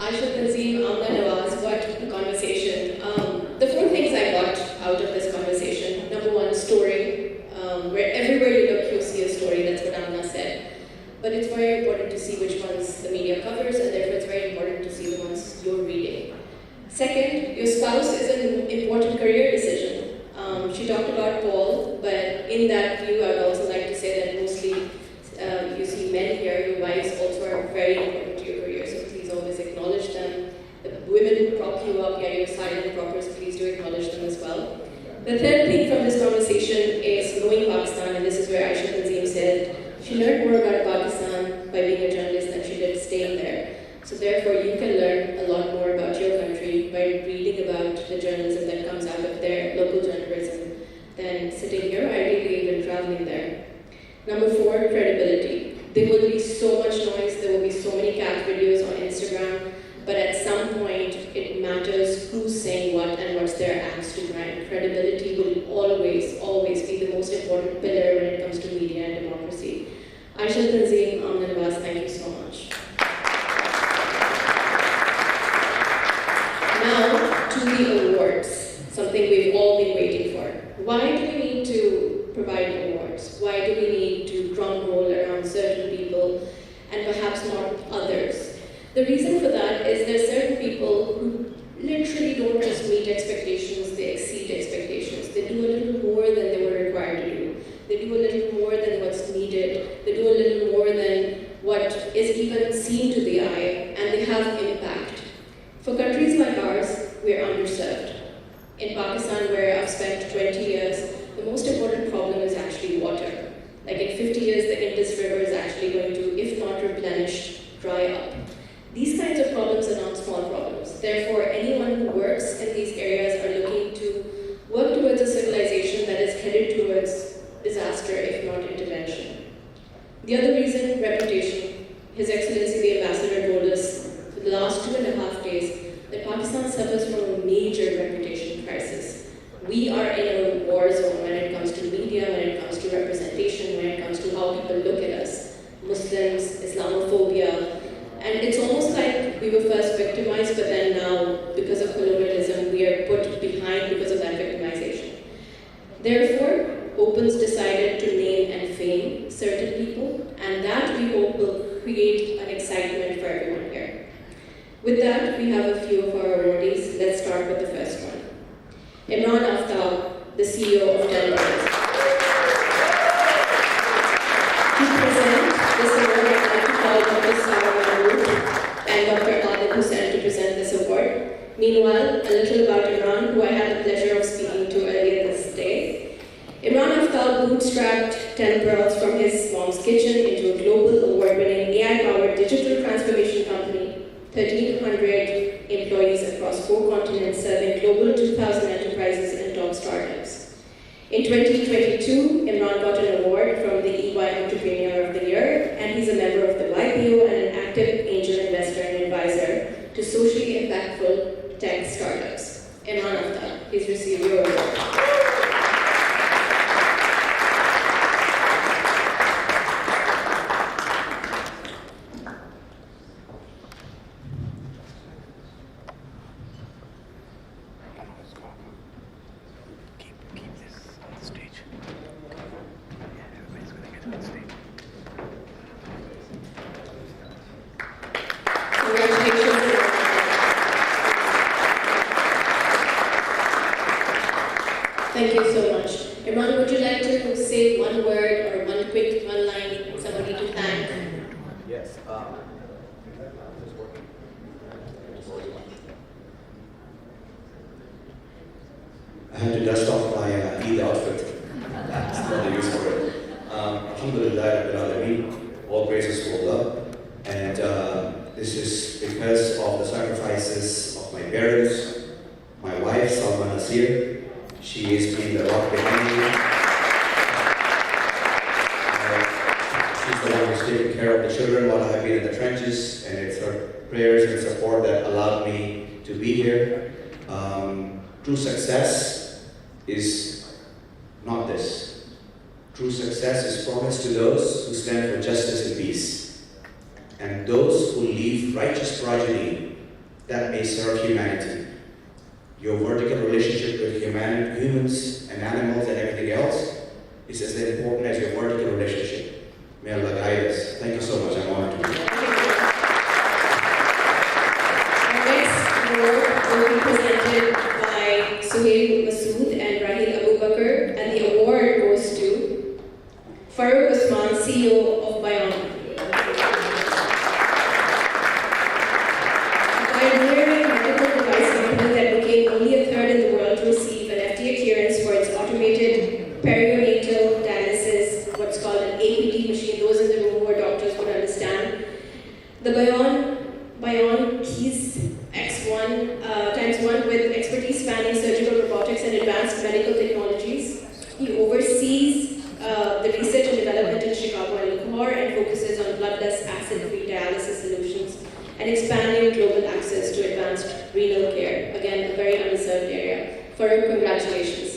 Aisha Tanzim, Amna Nawaz, what a conversation. The four things I got out of this conversation. Number one, story. Where everywhere you look, you'll see a story. That's what Amna said. But it's very important to see which ones the media covers, and therefore it's very important to see the ones you're reading. Second, your spouse is an important career decision. She talked about Paul, but in that view, I would also like to say that mostly you see men here, your wives also are very important to your career, so please always acknowledge them. The women who prop you up, you're silent proppers, please do acknowledge them as well. The third thing from this conversation is knowing Pakistan, and this is where Aisha Tanzim said she learned more about Pakistan by being a journalist than she did staying there. So therefore, you can learn a lot more about your country by reading about the journalism that comes out of their local journalism than sitting here, ideally even traveling there. Number four, credibility. There will be so much noise, there will be so many cat videos on Instagram, but at some point, it matters who's saying what and what's their axe to grind. Credibility will always, always be the most important pillar when it comes to media and democracy. Aisha Tanzim, Amna Nawaz, thank you so much. Now, to the awards, something we've all been waiting for. Why do we need to provide awards? Why do we need to drum roll around certain people and perhaps not others? The reason for that is there are certain people who literally don't just meet expectations, they exceed expectations. They do a little more than they were required to do. They do a little more than what's needed. They do a little more than what is even seen to the eye, and they have impact. For countries like ours, we're underserved. In Pakistan, where I've spent 20 years, the most important problem is actually water. Like in 50 years, the Indus River is actually going to, if not replenished, dry up. These kinds of problems are not small problems. Therefore, anyone who works in these areas are looking to work towards a civilization that is headed towards disaster, if not intervention. The other reason, reputation. His Excellency the Ambassador told us for the last 2.5 days that Pakistan suffers from a major reputation crisis. We are in a war zone when it comes to media, when it comes to representation, when it comes to how people look at us. Muslims, Islamophobia, and it's almost like we were first victimized, but then now, because of colonialism, we are put behind because of that victimization. Therefore, Opens decided to name and fame certain people, and that we hope will create an excitement for everyone here. With that, we have a few of our awardees. Let's start with the first one. Imran Aftab, the CEO of Denmark. To present this award, I'd like to call Dr. Sarah Mahmood and Dr. Adil Hussain to present this award. Meanwhile, a little about Imran, who I had the pleasure of speaking to earlier this day. Imran Aftab bootstrapped 10 Pearls from his mom's kitchen into a global award-winning AI-powered digital transformation company, 1,300 employees across 4 continents serving global 2,000 enterprises and top startups. In 2022, Imran got an award from the EY Entrepreneur of the Year, and he's a member of the YPO and an active angel investor and advisor to socially impactful tech startups. Imran Aftab, please receive your award. Thank you so much. Imran, would you like to say one word or one line, somebody to thank? Yes. I had to dust off my Eid outfit. That's not the use for it. Alhamdulillah, Rabbil Alameen, all praises to Allah. And this is because of the sacrifices of my parents, my wife, Salma Nasir. She has been the rock behind me. She's the one who's taking care of the children while I have been in the trenches, and it's her prayers and support that allowed me to be here. True success is not this. True success is promised to those who stand for justice and peace, and those who leave righteous progeny that may serve humanity. Your vertical relationship with humans and animals and everything else is as important as your vertical relationship. May Allah guide us. Thank you so much. I'm honored to be here. Our next award will be presented by Suhail Masood and Rahil Abu Bakr, and the award goes to Farooq Usman, CEO of Bionic. A pioneering medical device company that became only a third in the world to receive an FDA clearance for its automated perioneal dialysis, what's called an APD machine. Those in the room who are doctors would understand. The Bion Keys X1 ×1 with expertise spanning surgical robotics and advanced medical technologies. He oversees the research and development in Chicago and Lahore and focuses on bloodless acid-free dialysis solutions and expanding global access to advanced renal care. Again, a very underserved area. Farooq, congratulations.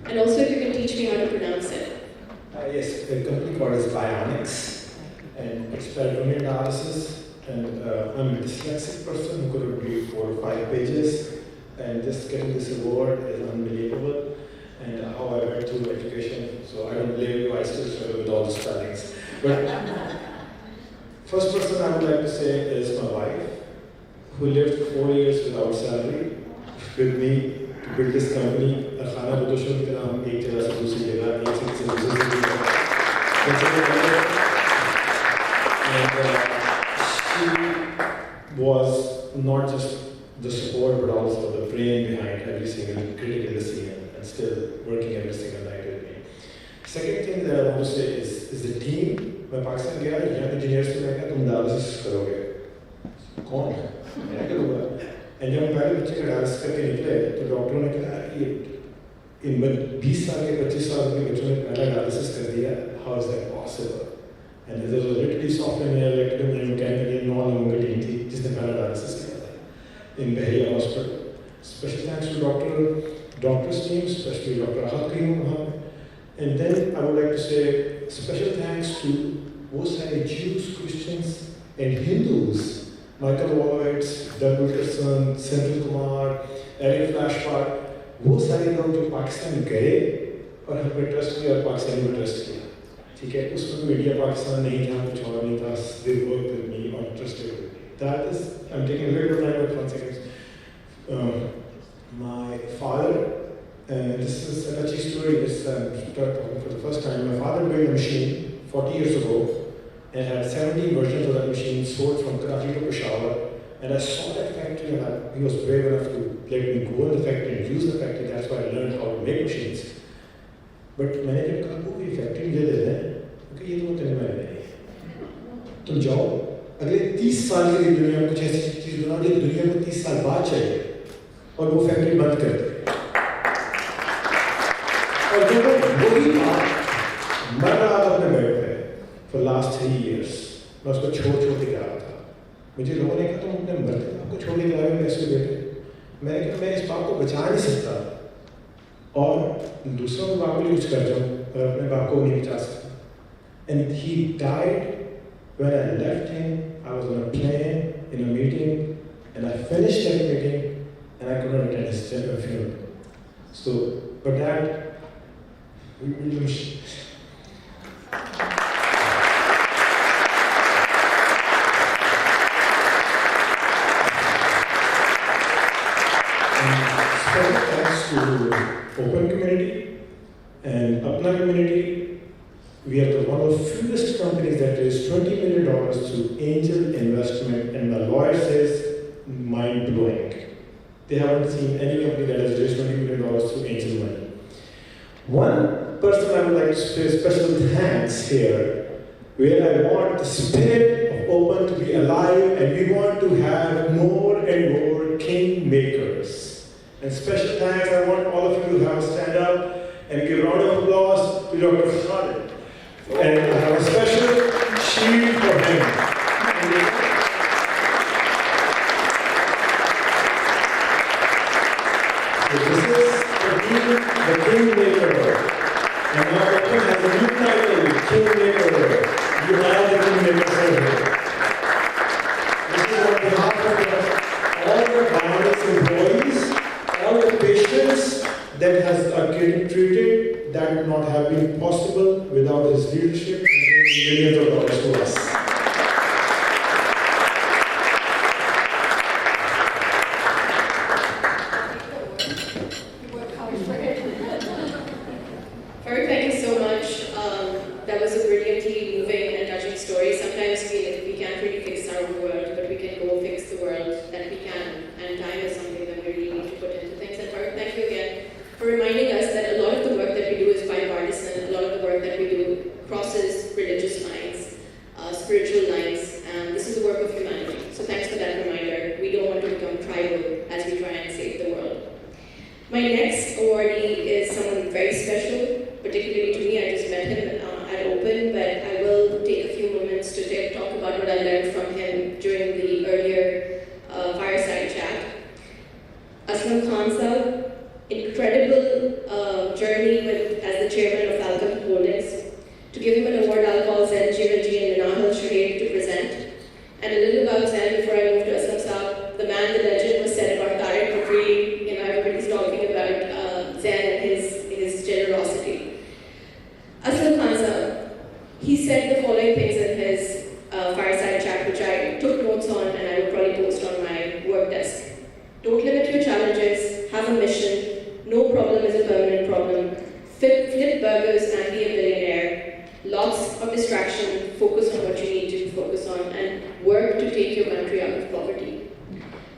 And also, if you can teach me how to pronounce it. Yes, the company called is Bionics, and it's peritoneal dialysis. And I'm a dyslexic person who could read 4 or 5 pages, and just getting this award is unbelievable. And how I went through education, so I don't blame you, I still struggle with all the spellings. But first person I would like to say is my wife, who lived 4 years without salary with me to build this company. खाना बदोशों की तरह हम एक जगह से दूसरी जगह, एक सिटी से दूसरी जगह. And she was not just the support, but also the brain behind every single critical decision, and still working every single night with me. Second thing that I want to say is the team. मैं पाकिस्तान गया, young engineers से मैं कहा तुम dialysis करोगे. कौन? मैं करूँगा. And जब हम पहले बच्चे का dialysis करके निकले, तो डॉक्टरों ने कहा कि इन 20 साल के 25 साल के बच्चों ने पहला dialysis कर दिया. How is that possible? And there was literally software engineer, electrical engineer, mechanical engineer, नौ लोगों की टीम थी जिसने पहला dialysis किया था in Bahia Hospital. Special thanks to doctor's team, especially Dr. Ahad Karim. And then I would like to say special thanks to वो सारे Jews, Christians, and Hindus. Michael Wallowitz, Doug Wilkerson, Senthil Kumar, Eric Flashbart, वो सारे लोग जो पाकिस्तान गए और हम पे ट्रस्ट किया और पाकिस्तान में ट्रस्ट किया. ठीक है, उसमें मीडिया पाकिस्तान नहीं था, कुछ और नहीं था. They worked with me or trusted with me. That is, I'm taking a little bit of time, but 1 second. My father, and this is a touchy story. I'm talking for the first time. My father built a machine 40 years ago and had 17 versions of that machine sold from Karachi to Peshawar. And I saw that factory, and he was brave enough to let me go in the factory and use the factory. That's why I learned how to make machines. But मैंने जब कहा वो ये factory ले लेते हैं, क्योंकि ये तो तेरे में नहीं. तुम जाओ अगले 30 साल के लिए दुनिया में कुछ ऐसी चीज़ बनाओ जो दुनिया को 30 साल बाद चाहिए, और वो फैक्ट्री बंद कर दे. और जब वही बात मर रहा था अपने बेड पे for last 3 years, मैं उसको छोड़ के जा रहा था. मुझे लोगों ने कहा तुम अपने मरते आपको छोड़ के जा रहे हो कैसे बेटे? मैंने कहा मैं इस बात को बचा नहीं सकता और दूसरों के बाप को यूज कर जाऊँ और अपने बाप को नहीं बचा सकता. And he died when I left him. I was on a plane in a meeting, and I finished that meeting, and I couldn't attend his funeral. So, but that we will. Special thanks to Open Community and Apna Community. We are one of the fewest companies that raised $20 million through angel investment, and my lawyer says mind-blowing. They haven't seen any company that has raised $20 million through angel money. One person I would like to say special thanks here, where I want the spirit of Open to be alive, and we want to have more and more king makers. And special thanks, I want all of you to have a stand up and give a round of applause to Dr. Khalid. And I have a special shield for him. our own world, but we can go fix the world that we can. And time is something that we really need to put into things. And Farooq, thank you again for reminding us that a lot of the work that we do is bipartisan. A lot of the work that we do crosses religious lines, spiritual lines, and this is the work of humanity. So thanks for that reminder. We don't want to become tribal as we try and save the world. My next awardee is someone very special, particularly to me. I just met him at Open, but I will take a few moments to talk about what I learned from him during the earlier fireside chat. Aslam Khan Sahab, incredible journey as the chairman of Falcon Holdings. To give him an award, I'll call Zain Jivaji and Minahal Shuhaib to present. And a little about Zain before I move to Aslam Sahab. The man, the legend was said about Tariq Bakri. Everybody's talking about Zain and his generosity. Aslam Khan Sahab, he said the following things in his fireside chat, which I took notes on and I will probably post on my work desk. Don't limit your challenges, have a mission, no problem is a permanent problem, flip burgers and be a billionaire, lots of distraction, focus on what you need to focus on, and work to take your country out of poverty.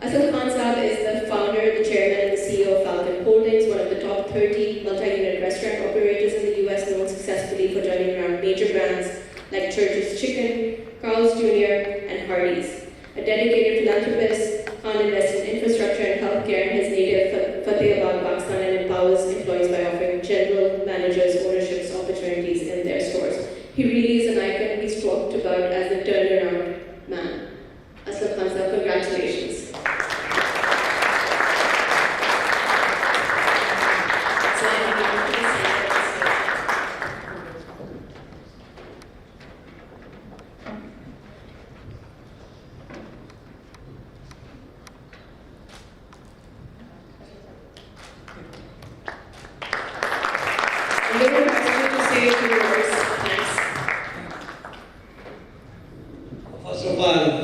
Aslam Khan Sahab is the founder, the chairman, and the CEO of Falcon Holdings, one of the top 30 multi-unit restaurant operators in the US, known successfully for turning around major brands like Church's Chicken, Carl's Jr., and Hardee's. A dedicated philanthropist, Khan invests in infrastructure and healthcare in his native Fatehabad, Pakistan, and empowers employees by offering general managers ownerships opportunities in their stores. He really is an icon. He's talked about as the turnaround man. Aslam Khan Sahab, congratulations.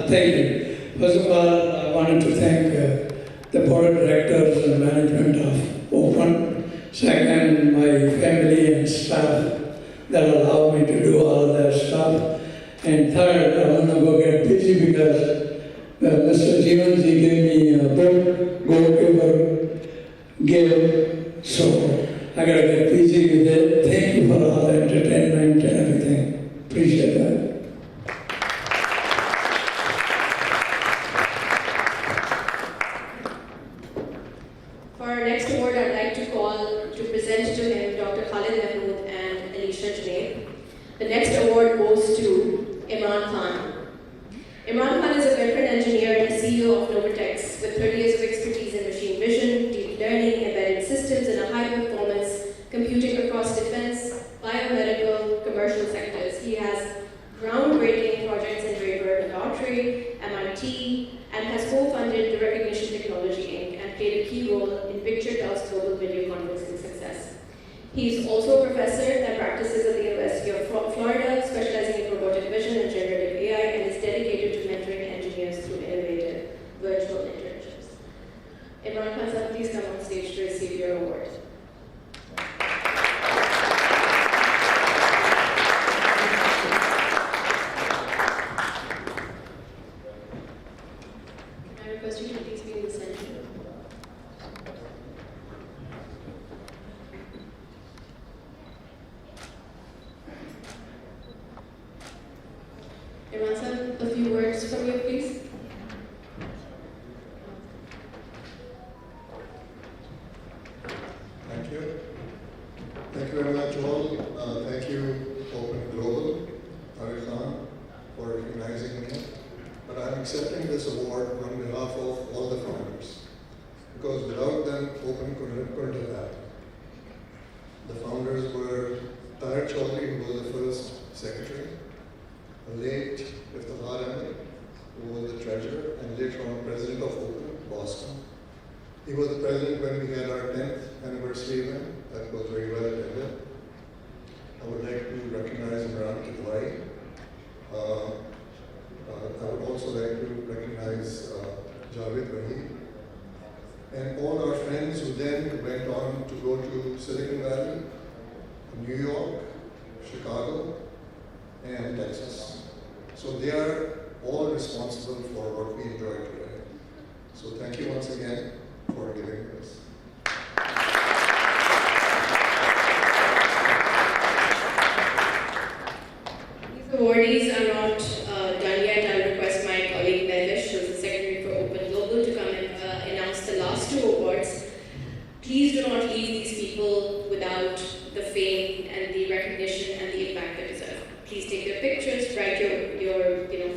Thank you. First of all, I wanted to thank the board of directors and management of Open. Second, my family and staff that allow me to do all of that stuff. And third, I want to go get busy because Mr. Jivanji gave me a book, Goalkeeper Give. So I got to get busy with it. Thank you for all the entertainment and everything. Appreciate that. The next award goes to Imran Khan. Imran Khan is a veteran engineer and CEO of Novatex with 30 years of expertise in machine vision, deep learning, embedded systems, and a high-performance computing across defense, biomedical, commercial sectors. He has groundbreaking projects in Draper Laboratory, MIT, and has co-funded the Recognition Technology Inc. and played a key role in PictureTel's global video conferencing success. He's also a professor that practices at the University of Florida, specializing in robotic vision and generative AI, and is dedicated to mentoring engineers through innovative virtual internships. Imran Khan Sahab, please come on stage to receive your award. Can I request you to please be in the center? Imran Sahab, a few words from you, please. Thank you. Thank you very much, all. Thank you, Open Global, Tariq Khan, for recognizing me. But I'm accepting this award on behalf of all the founders, because without them, Open couldn't have happened. The founders were Tahir Chaudhary, who was the first secretary, the late Iftihar Ahmed, who was the treasurer, and later on president of Open, Boston. He was the president when we had our 10th anniversary event. That was very well attended. I would like to recognize Imran Kitwai. I would also like to recognize Javed Rahim. And all our friends who then went on to go to Silicon Valley, New York, Chicago, and Texas. So they are all responsible for what we enjoy today. So thank you once again for giving this. These awardees are not done yet. I'll request my colleague Mevish, who is the Secretary for Open Global, to come and announce the last two awards. Please do not leave these people without the fame and the recognition and the impact they deserve. Please take their pictures, write your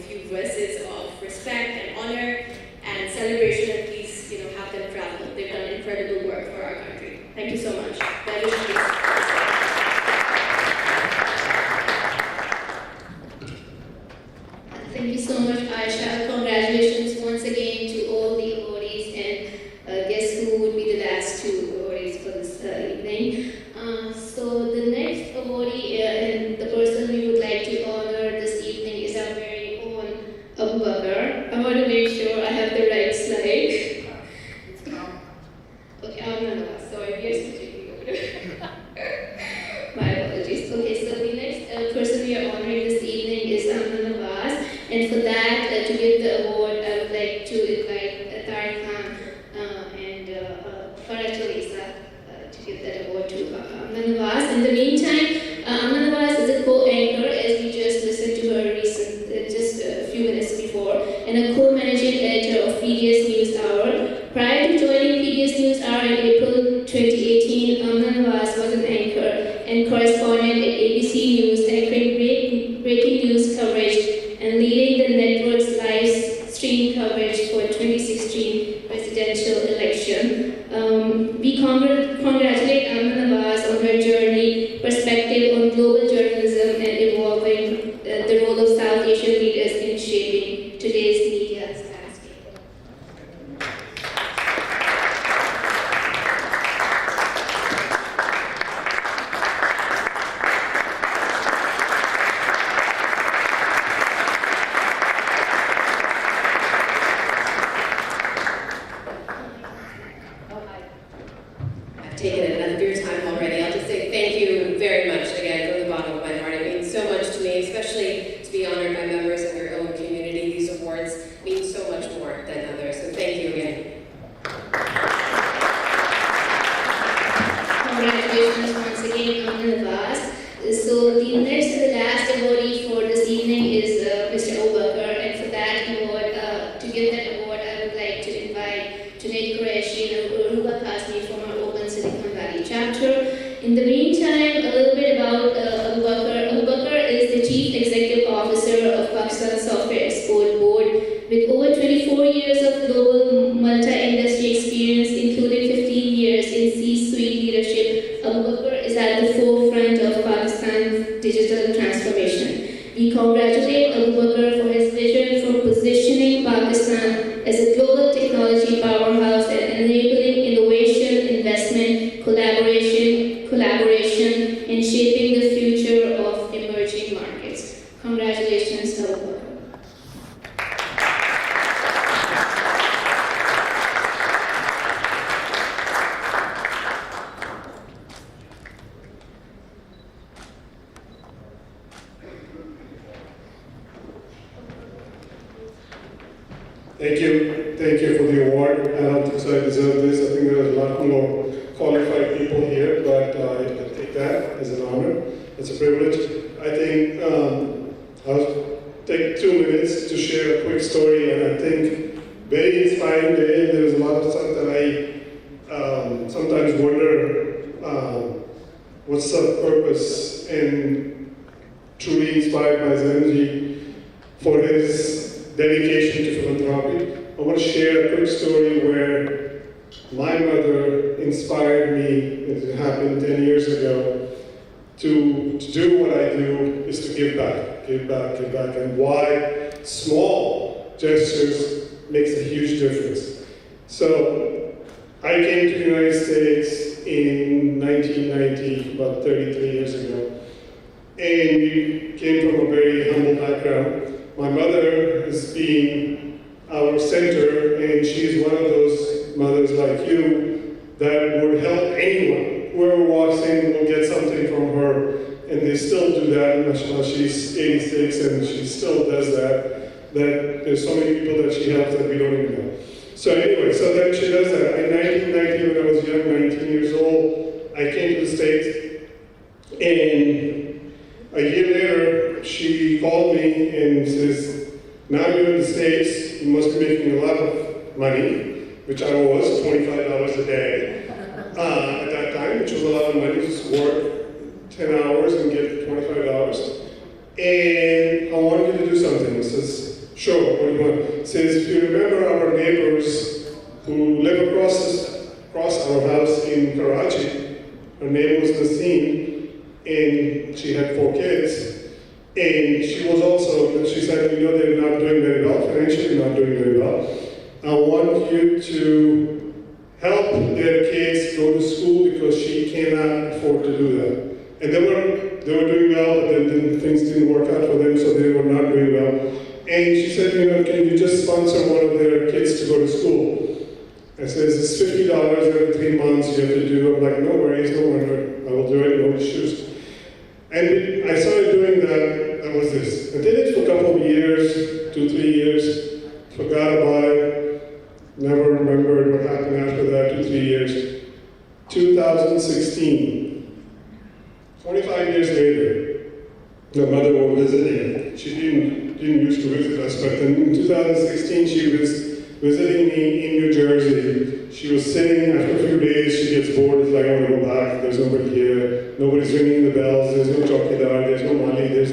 few verses of respect and honor and celebration, and please have them travel. They've done incredible work for our country. Thank you so much. Mevish, please. Thank you so much, Aisha. Congratulations once again to all the awardees, and guess who would be the last two awardees for this evening. So the next awardee and the person we would like to honor this evening is our very own Abu Bakr. I want to make sure I have the right slide. Okay, no, sorry, we are switching over. My apologies. Okay, so the next person we are honoring this evening is Amna Nawaz. And for that, to give the award, I would like to invite Tariq Khan and Farah Talisa to give that award to Amna Nawaz. In the meantime, Amna Nawaz is a co-anchor, as we just listened to her just a few minutes before, and a co-managing editor of PBS News Hour. Prior to joining PBS News Hour in April 2018, Amna Nawaz was an anchor and correspondent at ABC News, anchoring breaking news coverage and leading the network's live stream coverage for 2016 presidential election. We congratulate Amna Nawaz on her journey, perspective on global journalism, and evolving the role of South Asian leaders in shaping today's media landscape. I've taken enough of your time already. I'll just say thank you very much again from the bottom of my heart. It means so much to me, especially to be honored by members of your own community. These awards mean so much more than others, so thank you again. Congratulations once again, Amna Nawaz. So the next and the last awardee for this evening is Mr. Abu Bakr, and for that award, to give that award, I would like to invite Junaid Qureshi and Ruba Kazmi from our Open Silicon Valley chapter. In the meantime, a little bit about Abu Bakr. Abu Bakr is the Chief Executive Officer of Pakistan Software Export Board, with over 24 years of global multi-industry experience, including 15 years in C-suite leadership. Abu Bakr is at the forefront of Pakistan's digital transformation. We congratulate Abu Bakr for his vision for positioning Pakistan as a global technology powerhouse and enabling innovation, investment, collaboration, and shaping the future of emerging markets. Congratulations, Abu Bakr. Thank you for the award. I don't think so I deserve this. I think there are a lot more qualified people here, but I take that as an honor. It's a privilege. I think I'll take 2 minutes to share a quick story, and I think very inspiring day. There's a lot of stuff that I sometimes wonder what's the purpose, and truly inspired by Zenji for his dedication to philanthropy. I want to share a quick story where my mother inspired me, it happened 10 years ago, to do what I do is to give back, and why small gestures makes a huge difference. So I came to the United States in 1990, about 33 years ago, and we came from a very humble background. My mother has been our center, and she's one of those mothers like you that would help anyone. Whoever walks in will get something from her and they still do that. Mashallah, she's 86 and she still does that. That there's so many people that she helps that we don't even know. So anyway, so then she does that. In 1990, when I was young, 19 years old, I came to the States, and a year later, she called me and says, now you're in the States, you must be making a lot of money, which I was, $25 a day at that time, which was a lot of money, just work 10 hours and get $25. And I want you to do something. He says, sure, what do you want? He says, if you remember our neighbors who live across our house in Karachi, her name was Naseem, and she had 4 kids. And she was also, she said, you know, they're not doing very well, financially not doing very well. I want you to help their kids go to school because she cannot afford to do that. And they were doing well, but then things didn't work out for them, so they were not doing well. And she said, you know, can you just sponsor one of their kids to go to school? I said, it's $50 every 3 months you have to do. I'm like, no worries, no wonder. I will do it, no issues. And I started doing that. That was this. I did it for a couple of years, 2-3 years, forgot about it, never remembered what happened after that, 2-3 years. 2016, 25 years later, my mother was visiting. She didn't used to visit us, but in 2016 she was visiting me in New Jersey. She was sitting, after a few days, she gets bored, it's like, I want to go back, there's nobody here, nobody's ringing the bells, there's no chowkidar, there's no money, there's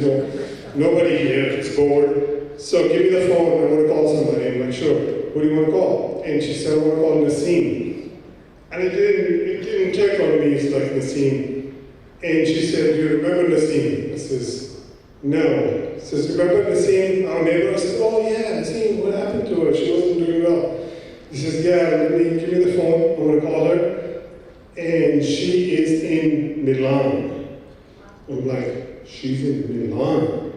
nobody here, it's bored. So give me the phone, I want to call somebody. I'm like, sure, who do you want to call? And she said, I want to call Naseem. And it didn't click on me, it's like Naseem. And she said, do you remember Naseem? I says, no. She says, remember Naseem, our neighbor? I said, oh yeah, Naseem, what happened to her? She wasn't doing well. He says, yeah, give me the phone, I want to call her. And she is in Milan. I'm like, she's in Milan?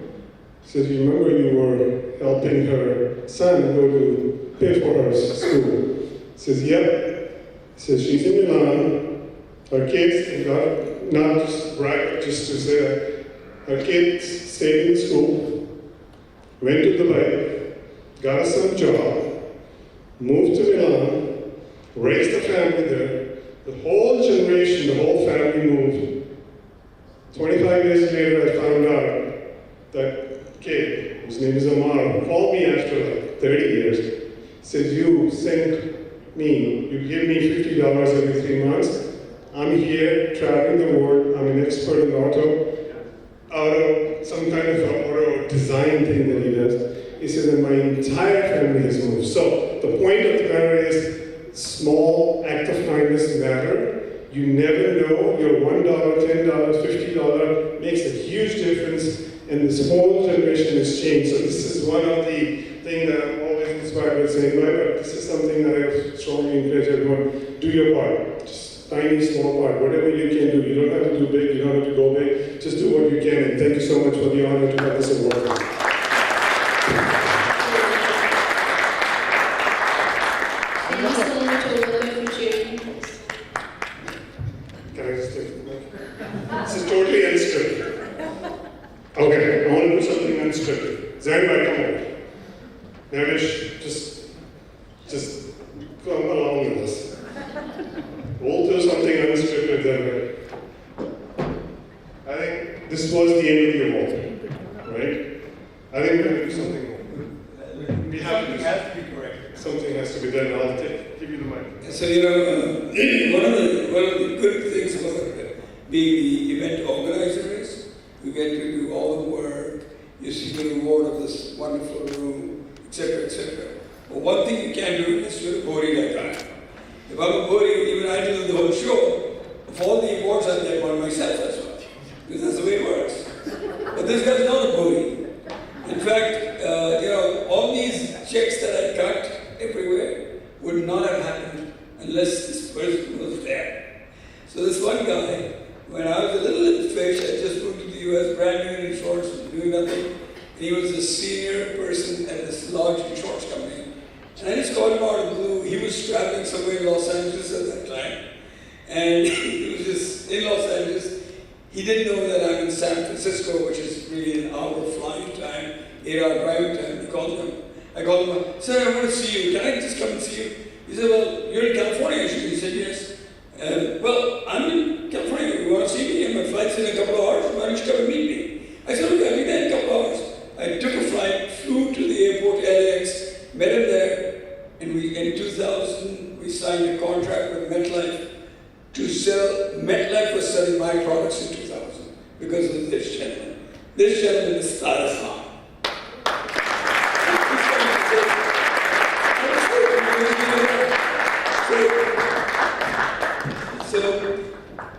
He says, you remember you were helping her son go to pay for her school? He says, yep. He says, she's in Milan. Her kids, not just brag, just to say that, her kids stayed in school, went to Dubai, got us some job, moved to Milan, raised a family there. The whole generation, the whole family moved. 25 years later, I found out that kid, whose name is Amar, called me after like 30 years, said, you sent me, you give me $50 every 3 months. I'm here traveling the world. I'm an expert in auto some kind of auto design thing that he does. He says that my entire family has moved. So the point of the matter is, small act of kindness matter. You never know, your $1, $10, $50 makes a huge difference, and this whole generation has changed. So this is one of the things that I'm always inspired by saying, this is something that I strongly encourage everyone, do your part. Just tiny, small part, whatever you can do. You don't have to do big, you don't have to go big, just do what you can. And thank you so much for the honor to have this award. Thank you so much, Olga, for sharing. Can I just take the mic? This is totally unscripted. Okay, I want to do something unscripted. Zainab, come on. Navish, just come along with us. We'll do something unscripted then. I think this was the end of the award, right? I think we're going to do something more. We have to be correct. Something has to be done. I'll give you the mic. So, one of the good things about being the event organizer is you get to do all the work, you see the reward of this wonderful room, etc., etc. But one thing you can't do is do a boring like that. If I'm a boring, even I do the whole show, of all the awards I get one myself as well. Because that's the way it works. But this guy's not a boring. In fact, all these checks that I cut everywhere would not have happened unless this person was there. So this one guy, when I was a little fish, I just moved to the US, brand new in insurance, doing nothing. And he was a senior person at this large insurance company. And I just called him out of the blue. He was traveling somewhere in Los Angeles at that time. And he was just in Los Angeles. He didn't know that I'm in San Francisco, which is really an hour flying time, 8-hour driving time. He called him. I called him, sir, I want to see you. Can I just come and see you? He said, well, you're in California, actually. He said, yes. Well, I'm in California. You want to see me? And my flight's in a couple of hours. Why don't you come and meet me? I said, look, I'll be there in a couple of hours. I took a flight, flew to the airport, LAX, met him there, and in 2000, we signed a contract with MetLife to sell. MetLife was selling my products in 2000 because of this gentleman. This gentleman is Tariq Khan. So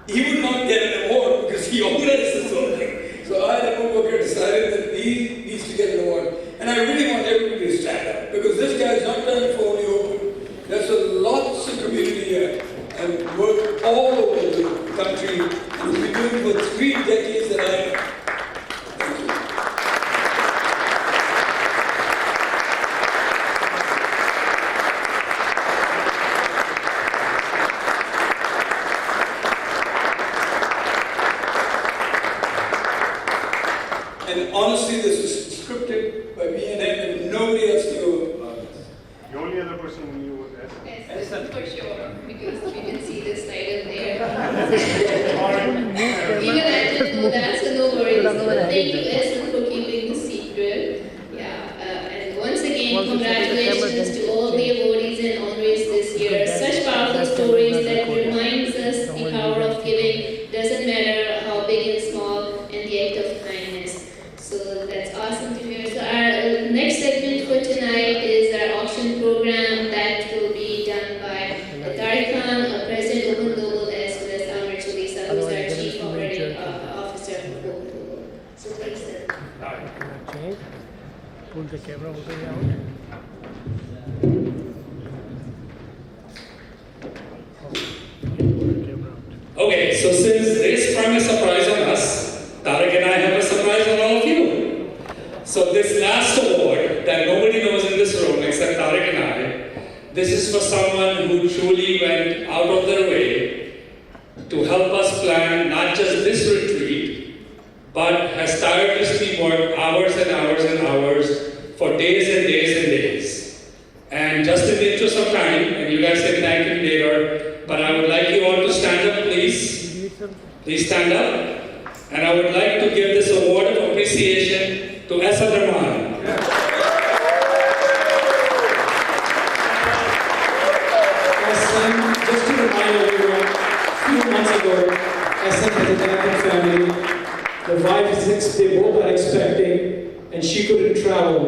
he would not get an award because he organized this whole thing. So I, the book worker, decided that he needs to get an award. And I really want everybody to stand up because this guy is not done it for only open. There's lots of community here and work all over the country. And we've been doing it for 3 decades that I know. Thank you. And honestly, this was scripted by me and him, and nobody else knew about this. The only other person who knew was Esther. Yes, for sure, because we can see this title there. Even I didn't know that, so no worries. But thank you, Esther, for keeping the secret. Yeah, and once again, congratulations to all the awardees and honorees this year. Such powerful stories that reminds us the power of giving. Doesn't matter how big and small, and the act of kindness. So that's awesome to hear. So our next segment for tonight is our auction program that will be done by Tariq Khan, President Open Global, as well as Amrit Chalisa, who is our Chief Operating Officer of Open Global. So please, sir. Pull the camera all the way out. Okay, so since they sprung a surprise on us, Tariq and I have a surprise on all of you. So this last award that nobody knows in this room except Tariq and I, this is for someone who truly went out of their way to help us plan not just this retreat, but has tirelessly worked hours and hours and hours for days and days and days. And just in the interest of time, and you guys can thank him later, but I would like you all to stand up, please. Please stand up. And I would like to give this award of appreciation to Asad Rahman. Just to remind everyone, a few months ago, Asad had a death in family. The wife is they both are expecting, and she couldn't travel.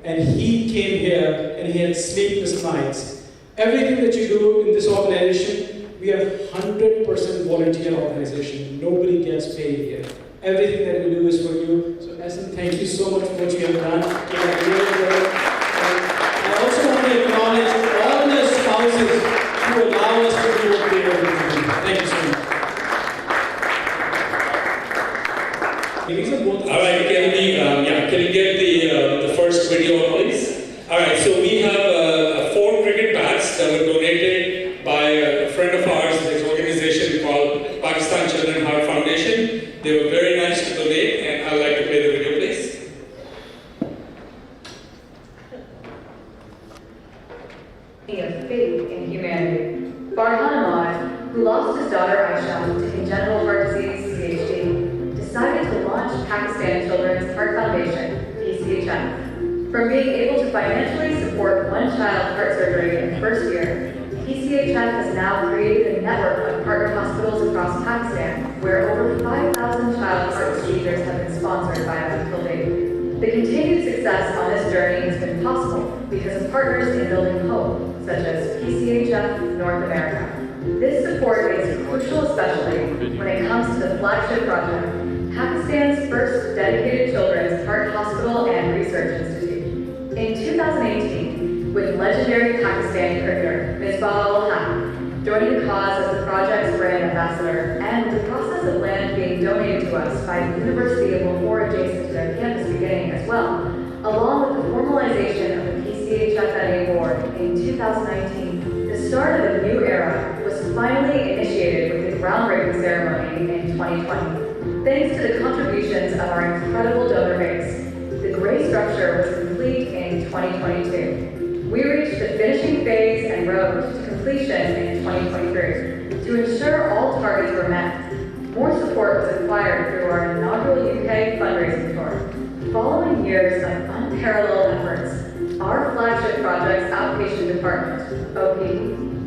And he came here, and he had sleepless nights. Everything that you do in this organization, we have 100% volunteer organization. Nobody gets paid here. Everything that we do is for you. So, Asad, thank you so much for what you have done. You have really done. I also want to acknowledge all the spouses who allow us to do what they are doing. Thank you so much. All right, can we get the first video, please? All right, so we have 4 cricket bats that were donated by a friend of ours, his organization called Pakistan Children Heart Foundation. They were very nice to donate, and I'd like to play the video, please. Of faith in humanity. Farhan Ahmad, who lost his daughter Aisha to congenital heart disease (CHD), decided to launch Pakistan Children's Heart Foundation (PCHF). From being able to financially support one child's heart surgery in the first year, PCHF has now created a network of partner hospitals across Pakistan, where over 5,000 child heart procedures have been sponsored by them until date. The continued success on this journey has been possible because of partners in building hope, such as PCHF North America. This support is crucial, especially when it comes to the flagship project, Pakistan's first dedicated children's heart hospital and research institute. In 2018, with legendary Pakistani cricketer Misbah-ul Haq joining the cause as the project's brand ambassador, and the process of land being donated to us by the University of Lahore adjacent to their campus beginning as well, along with the formalization of the PCHFNA board in 2019, the start of a new era was finally initiated with the groundbreaking ceremony in 2020. Thanks to the contributions of our incredible donor base, the gray structure was complete in 2022. We reached the finishing phase and road to completion in 2023. To ensure all targets were met, more support was acquired through our inaugural UK fundraising tour. Following years of unparalleled efforts, our flagship project's outpatient department, OP,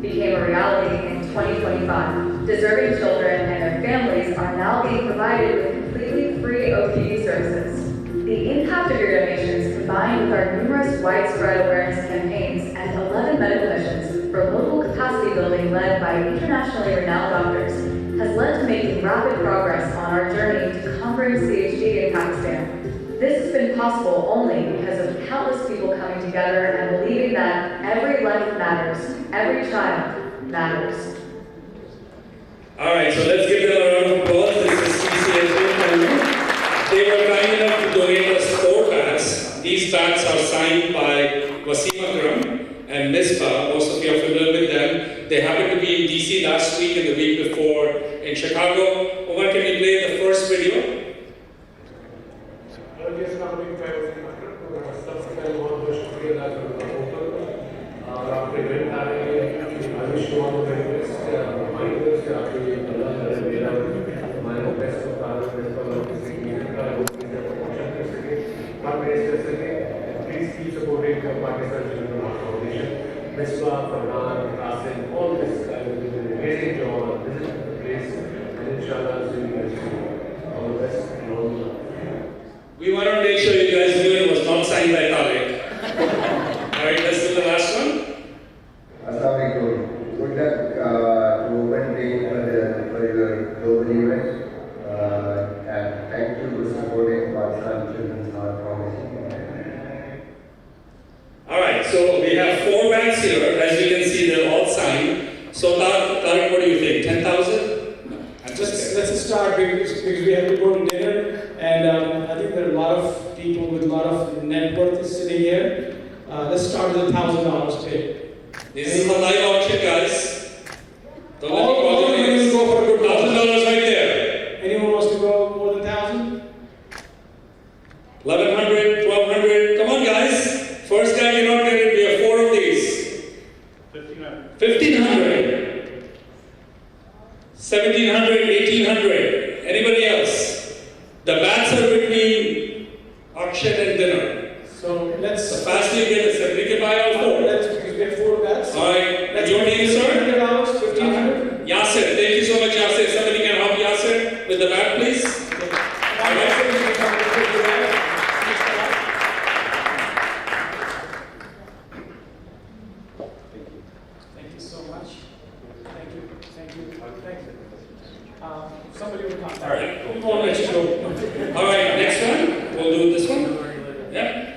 became a reality in 2025. Deserving children and their families are now being provided with completely free OPD services. The impact of your donations, combined with our numerous widespread awareness campaigns and 11 medical missions for local capacity building led by internationally renowned doctors, has led to making rapid progress on our journey to conquering CHD in Pakistan. This has been possible only because of countless people coming together and believing that every life matters, every child matters. All right, so let's give them a round of applause. This is CCHD. They were kind enough to donate us 4 bags. These bags are signed by Wasim Akram and Misbah. Most of you are familiar with them. They happened to be in DC last week and the week before in Chicago. Omar, can you play the first video? Please keep supporting Pakistan Children Foundation. Misbah, Farhan, Qasim, all this amazing job. Visit the place and inshallah soon you guys see all the best and all the love. We want to make sure you guys knew it was not signed by Tariq. All right, let's do the last one. Assalamualaikum. Good luck to open day for your global event. And thank you for supporting Pakistan Children's Heart Foundation. All right, so we have 4 bags here. As you can see, they're all signed. So Tariq, what do you think? 10,000? Let's start because we have to go to dinner, and I think there are a lot of people with a lot of net worth sitting here. Let's start with $1,000 paid. This is a live auction, guys. All of you go for a good $1,000 right there. Anyone wants to go more than 1,000? 1,100, 1,200. Come on, guys. First guy cannot get it. We have 4 of these. 1,500. 1,500. 1,700, 1,800. Anybody else? The bats are between auction and dinner. So let's. The faster you get it, we can buy all 4. Let's get 4 bats. All right. Your name, sir? $1,500, $1,500. Yasser. Thank you so much, Yasser. Somebody can help Yasser with the bat, please. All right. Somebody will come. All right. We won't let you go. All right, next one. We'll do this one. Yeah.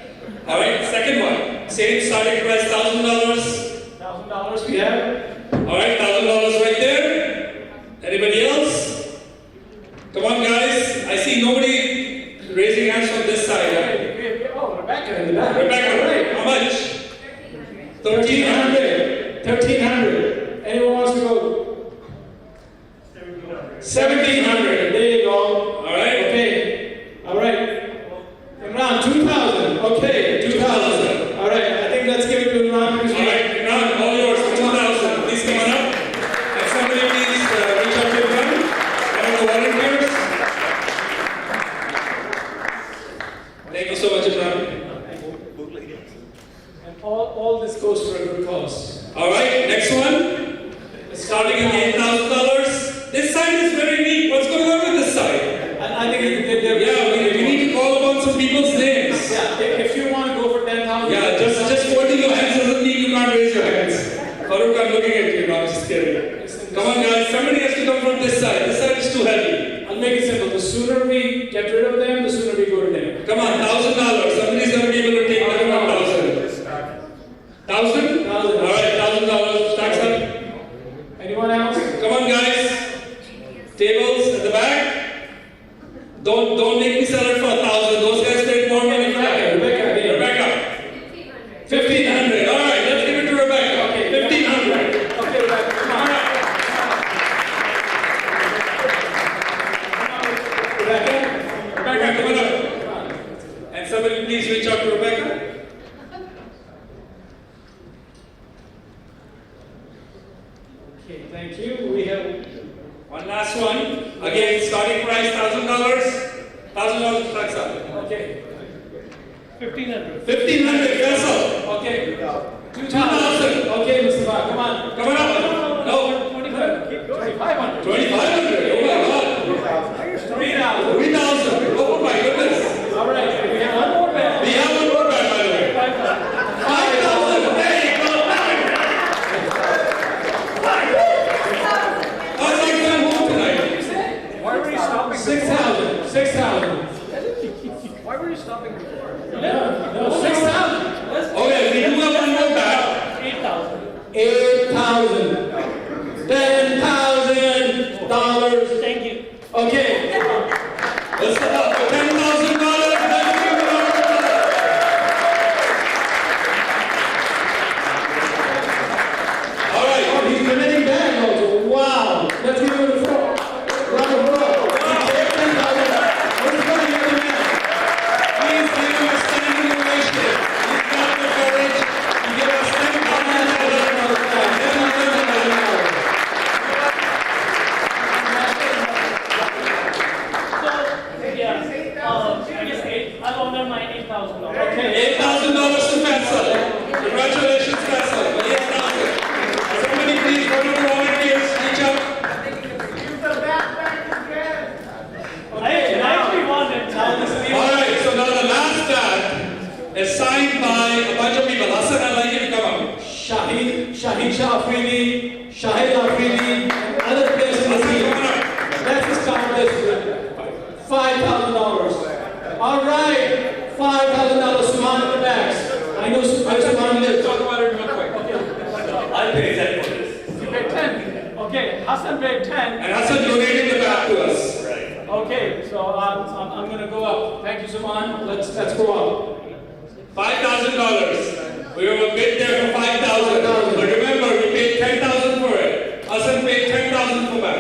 All right, second one. Same starting price, $1,000. $1,000 we have. All right, $1,000 right there. Anybody else? Come on, guys. I see nobody raising hands from this side. Oh, Rebecca in the back. Rebecca, right. How much? 1,300. 1,300. Anyone wants to go? 1,700. There you go. All right. Okay. All right. Imran, 2,000. Okay, 2,000. All right. I think let's give it to Imran. All right, Imran, all yours for 2,000. Please come on up. And somebody please reach out to Imran. One of the volunteers. Thank you so much, Imran. And all this goes for a good cause. All right, next one. Starting at $8,000. This side is very weak. What's going on with this side? I think we need to call upon some people's names. Yeah, if you want to go for 10,000. Yeah, just folding your hands doesn't mean you can't raise your hands. Farooq, I'm looking at you now. I'm just kidding. Come on, guys. Somebody has to come from this side. This side is too heavy. I'll make it simple. The sooner we get rid of them, the sooner we go to them. Come on, $1,000. Somebody's going to be able to take that $1,000. 1,000? All right, $1,000. Stacks up. Anyone else? Come on, guys. Tables at the back. Don't make me sell it for 1,000. Those guys paid more money for that. Rebecca. 1,500. All right, let's give it to Rebecca. Okay, 1,500. Okay, Rebecca. Come on. Okay, thank you. We have one last one. Again, starting price $1,000. $1,000 flex up. Okay. 1,500. 1,500, that's all. Okay. 2,000. Okay, Mr. Bhatt, come on. Come on up. No. 2,500. 2,500. 2,500. Oh my God. 3,000. 3,000. Oh my goodness. All right. We have one more bet. We have one more bet, by the way. 5,000. 5,000. Hey, go back. I'd like to come home tonight. Why were you stopping? 6,000. 6,000. Why were you stopping before? No, 6,000. Okay, we do have one more bet. 8,000. 8,000. $10,000. Thank you. Okay. Let's set up for $10,000. All right. Oh, he's committing back also. Wow. Let's give him a round of applause. What's going to get the man? Please give him a standing ovation. He's got the courage to give us I guess I'll honor my $8,000. Okay. $8,000 to Faisal. Congratulations, Faisal. $8,000. Somebody please, one of the volunteers, reach out. I actually wanted to. All right, so now the last bet is signed by a bunch of people. Hassan, I'd like you to come up. Shahid Shah Afridi, Shahid Afridi, and other players in the team. Let's start this with $5,000. All right, $5,000. Suman in the backs. I know Suman lives. Talk about it real quick. I paid 10 for this. You paid 10? Okay, Hassan paid 10. And Hassan donated the bat to us. Okay, so I'm going to go up. Thank you, Suman. Let's go up. $5,000. We were a bid there for $5,000. But remember, we paid $10,000 for it. Hassan paid $10,000 for that.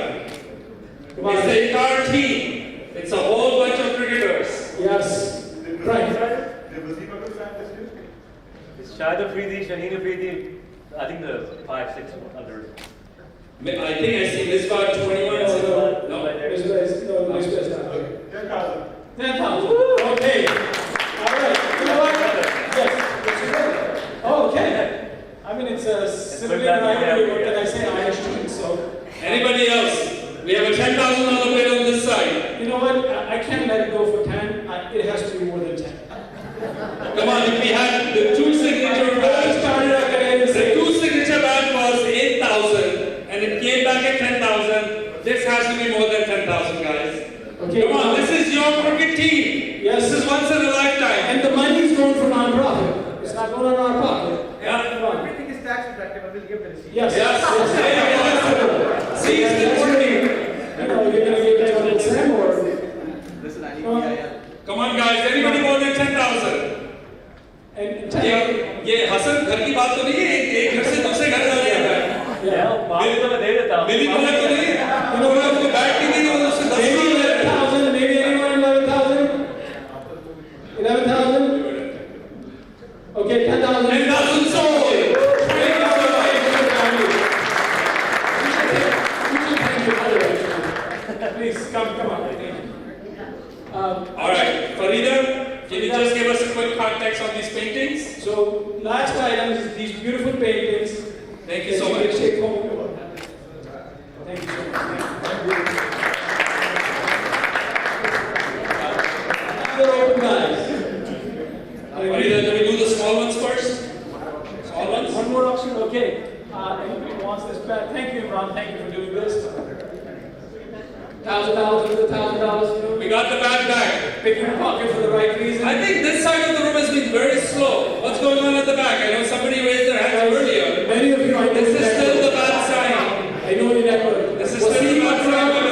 It's the entire team. It's a whole bunch of cricketers. Yes. Right. It's Shahid Afridi, Shaheen Afridi, I think the 5, 6 others. I think I see Misbah 21. No. Misbah 10,000. 10,000. Okay. All right. You know what? Yes. Oh, okay. I mean, it's a sibling rivalry. What can I say? I actually so. Anybody else? We have a $10,000 bid on this side. You know what? I can't let it go for 10. It has to be more than 10. Come on, if we had the two signature bags, the two signature bag was 8,000 and it came back at 10,000. This has to be more than 10,000, guys. Okay. Come on, this is your cricket team. Yes. This is once in a lifetime. And the money is going for non-profit. It's not going in our pocket. Yeah. Everything is tax deductible. We'll give the receipt. Yes. Yes. See, it's important. You know, you're going to give that to Sam or? Come on, guys. Anybody more than 10,000? And ये हसन घर की बात तो नहीं है एक घर से दूसरे घर जाने का है मिली बोला तो नहीं है उसको बैठ के नहीं उससे 11,000 maybe anyone 11,000 11,000 okay 10,000 10,000 sold please come on all right Farida, can you just give us a quick context on these paintings? So last item is these beautiful paintings. Thank you so much. Take home. Thank you so much. They're open guys. Farida, can we do the small ones first? Small ones? One more option, okay. Anybody wants this back? Thank you, Imran. Thank you for doing this. $1,000, We got the bag back. Picking your pocket for the right reason. I think this side of the room has been very slow. What's going on at the back? I know somebody raised their hands earlier. Many of you are This is still the bad side. I know you never. This is still the bad side of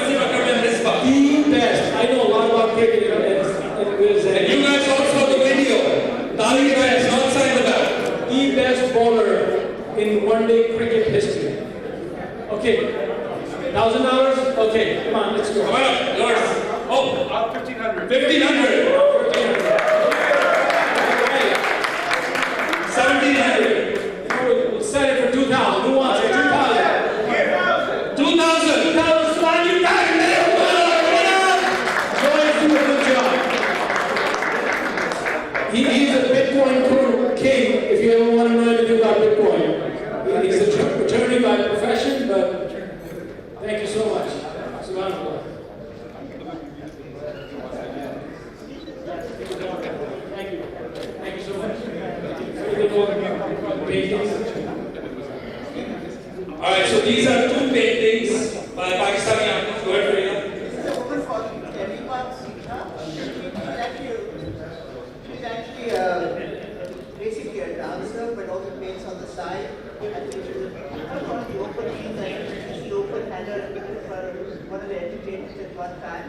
this spot. The best. I know a lot about cricket and you guys all saw the video. Tali guys outside the back. The best bowler in one-day cricket history. Okay. $1,000? Okay, come on, let's go. Come on, yours. Oh, 1,500. 1,500. 1,700. We'll set it for 2,000. Who wants it? 2,000. ever want to know anything about Bitcoin. He's an attorney by profession, but thank you so much. Subhanallah. Thank you. Thank you so much. All right, so these are two paintings by Pakistani artists. Go ahead, Farina. She's actually basically a dancer, but also paints on the side. I think she was one of the openings, and she opened had her for one of the entertainers at one time.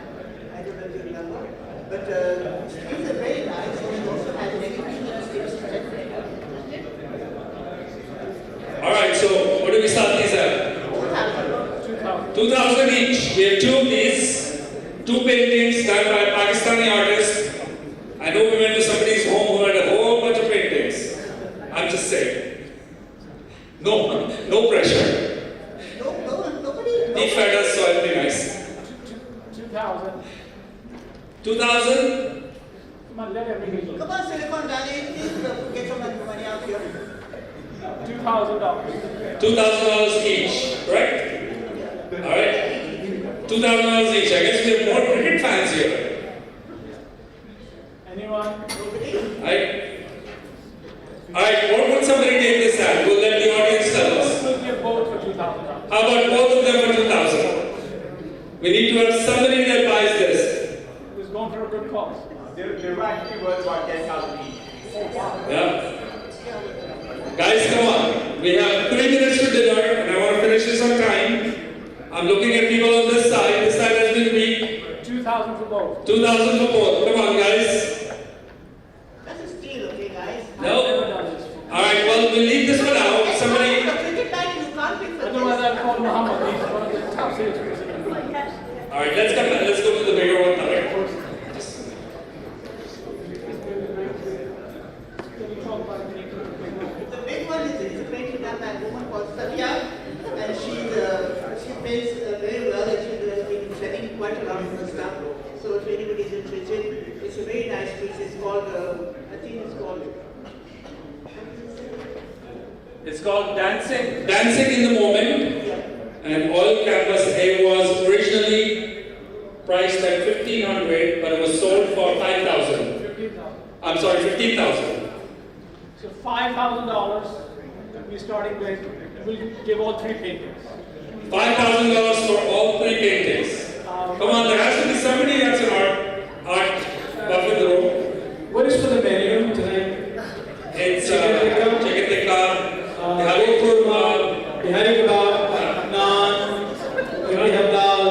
I don't know if you remember. But these are very nice, and she also has an exhibition. All right, so what do we start these at? 2,000 each. We have two of these, two paintings done by Pakistani artists. I know we went to somebody's home who had a whole bunch of paintings. I'm just saying. No pressure. He fed us, so it'll be nice. 2,000. 2,000? Come on, let everything go. Come on, Silicon Valley, please get some money out here. $2,000. $2,000 each, correct? All right. $2,000 each. I guess we have more cricket fans here. Anyone? All right, what would somebody take this at? We'll let the audience tell us. We'll give both for $2,000. How about both of them for $2,000? We need to have somebody that buys this. Who's going for a good cause? They're actually worth about 10,000 each. Yeah. Guys, come on. We have 3 minutes to dinner, and I want to finish this on time. I'm looking at people on this side. This side has been weak. 2,000 for both. 2,000 for both. Come on, guys. That's a steal, okay, guys? No? All right, well, we'll leave this one out. Somebody... Otherwise, I'll call Muhammad. He's one of the top salespeople. All right, let's come back. Let's go to the bigger one. All right. The big one is a painting done by a woman called Satya, and she paints very well, and she's been selling quite a lot of her stuff. So if anybody's interested, it's a very nice piece. It's called, I think it's called. It's called Dancing. Dancing in the Moment. And oil canvas A was originally priced at $1,500, but it was sold for $5,000. I'm sorry, $15,000. So $5,000 we're starting with. We'll give all 3 paintings. $5,000 for all 3 paintings. Come on, there has to be somebody that's an art buff in the room. What is for the menu tonight? It's chicken tikka, Bihari kurma, Bihari kebab, naan, we have dal,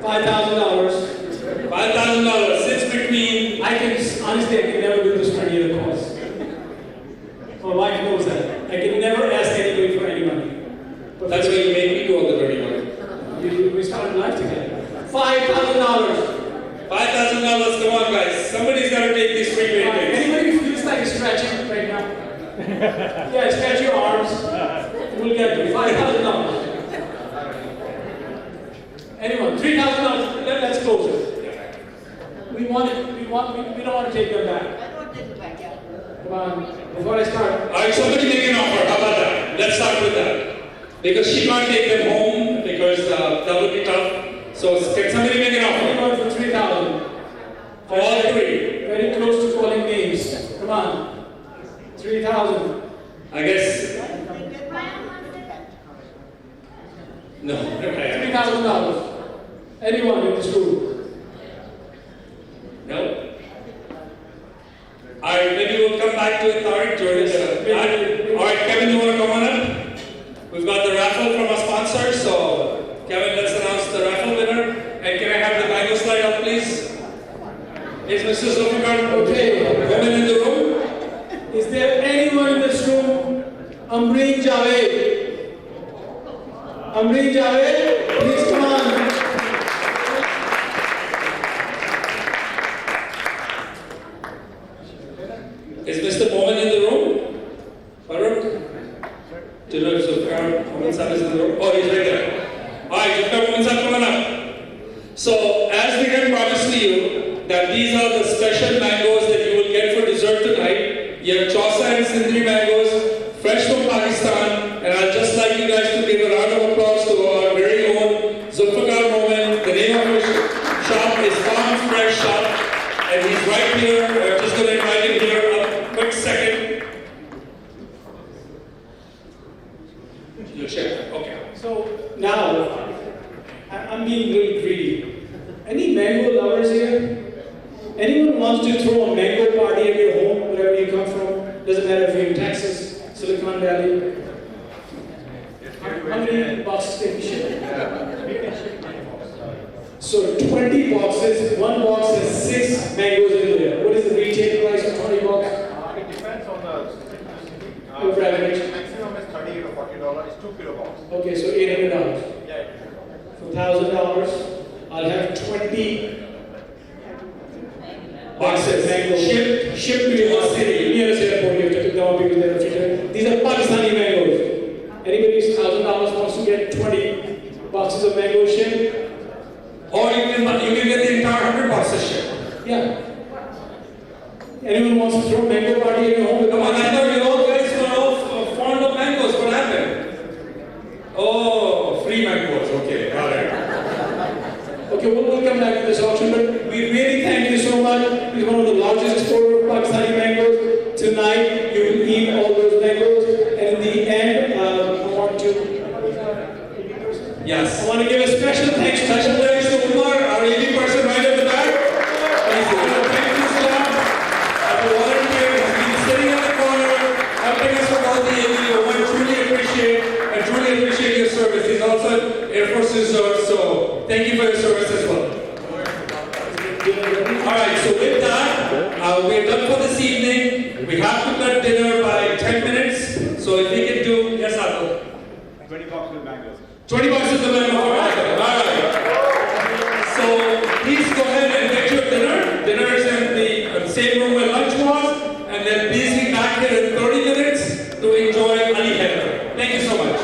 $5,000. $5,000 sits between. Honestly, I can never do this for any other cause. My wife knows that. I can never ask anybody for any money. But that's why you make me do all the dirty work. We started life together. $5,000. $5,000, come on guys. Somebody's got to take these 3 paintings. Anybody feels like stretching right now? Yeah, stretch your arms. We'll get you $5,000. Anyone? $3,000. Let's close it. We don't want to take them back. I don't take it back, yeah. Come on. Before I start. All right, somebody make an offer. How about that? Let's start with that. Because she can't take them home because that would be tough. So can somebody make an offer? Anyone for $3,000. For all 3. Very close to calling names. Come on. 3,000. I guess. No. $3,000. Anyone in this room? No. Alright, maybe we'll come back to it, Tariq, during the Alright, Kevin, you want to come on up? We've got the raffle from our sponsor, so Kevin, let's announce the raffle winner. And can I have the mango slide up, please? Is Mr. Zulfikar okay? Women in the room? Is there anyone in this room? Amreen Javed. Amreen Javed, please come on. Is Mr. Momin in the room? Farooq? Do you know if Zulfikar Momin Sahib is in the room? Oh, he's right there. Alright, Zulfikar Momin Sahib, come on up. So, as we had promised to you, that these are the special mangoes that you will get for dessert tonight. Your Chausa and Sindri mangoes, fresh from Pakistan, and I'd just like you guys to give a round of applause to our very own Zulfikar Momin. The name of his shop is Farm Fresh Shop, and he's right here. I'm just going to invite him here a quick second. You check. Okay. So now, I'm being really greedy. Any mango lovers here? Anyone wants to throw a mango party at your home, wherever you come from? Doesn't matter if you're in Texas, Silicon Valley. How many boxes can we ship? So 20 boxes, one box has 6 mangoes in there. What is the retail price of 20 boxes? It depends on the average. maximum is $30 to $40. It's 2 kilo box. Okay, so $800. Yeah. For $1,000, I'll have 20 boxes mango shipped to your city. Nearest airport, you have to pick them up because they're refrigerated. These are Pakistani mangoes. Anybody who's $1,000 wants to get 20 boxes of mango shipped? Or you can get the entire 100 boxes shipped. Yeah. Anyone wants to throw a mango party in your home? Come on, I thought you all guys were all fond of mangoes. What happened? Oh, free mangoes. Okay, got it. Okay, we'll come back to this auction, but we really thank you so much. He's one of the largest exporters of Pakistani mangoes. Tonight, you will eat all those mangoes, and in the end, I want to. Yes. I want to give a special thanks to Umar, our AV person right at the back. Thank you. Thank you, Islam. As a volunteer, he's been sitting in the corner, helping us with all the AV. Umar, truly appreciate your service. He's also Air Force Reserve, so thank you for your service as well. Alright, so with that, we're done for this evening. We have to cut dinner by 10 minutes. So if we can do, yes, Atul. 20 boxes of mangoes. 20 boxes of mango for Atul. Alright. So please go ahead and get your dinner. Dinner is in the same room where lunch was. And then please be back here in 30 minutes to enjoy Ali Heather. Thank you so much.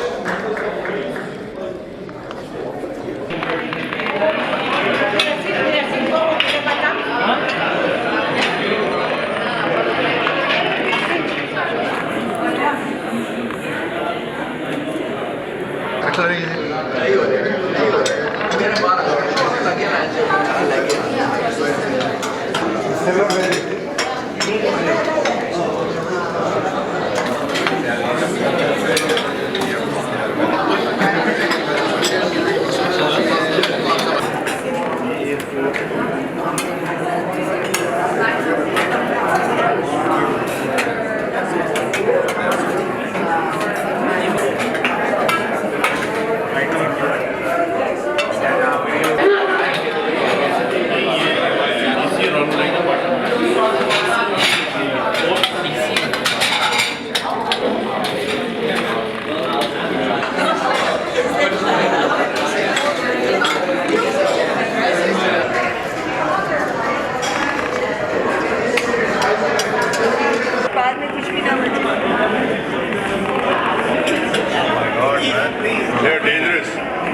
They're dangerous.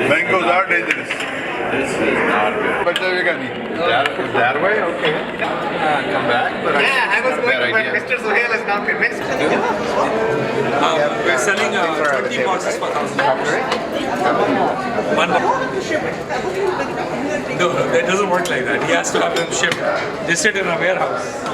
Mangoes are dangerous. This is not good. But there you go. That way? Okay. Come back. But yeah, I was going to, but Mr. Suhail is not convinced. We're selling 20 boxes for 1,000. One box. No, that doesn't work like that. He has to have them shipped. They sit in a warehouse.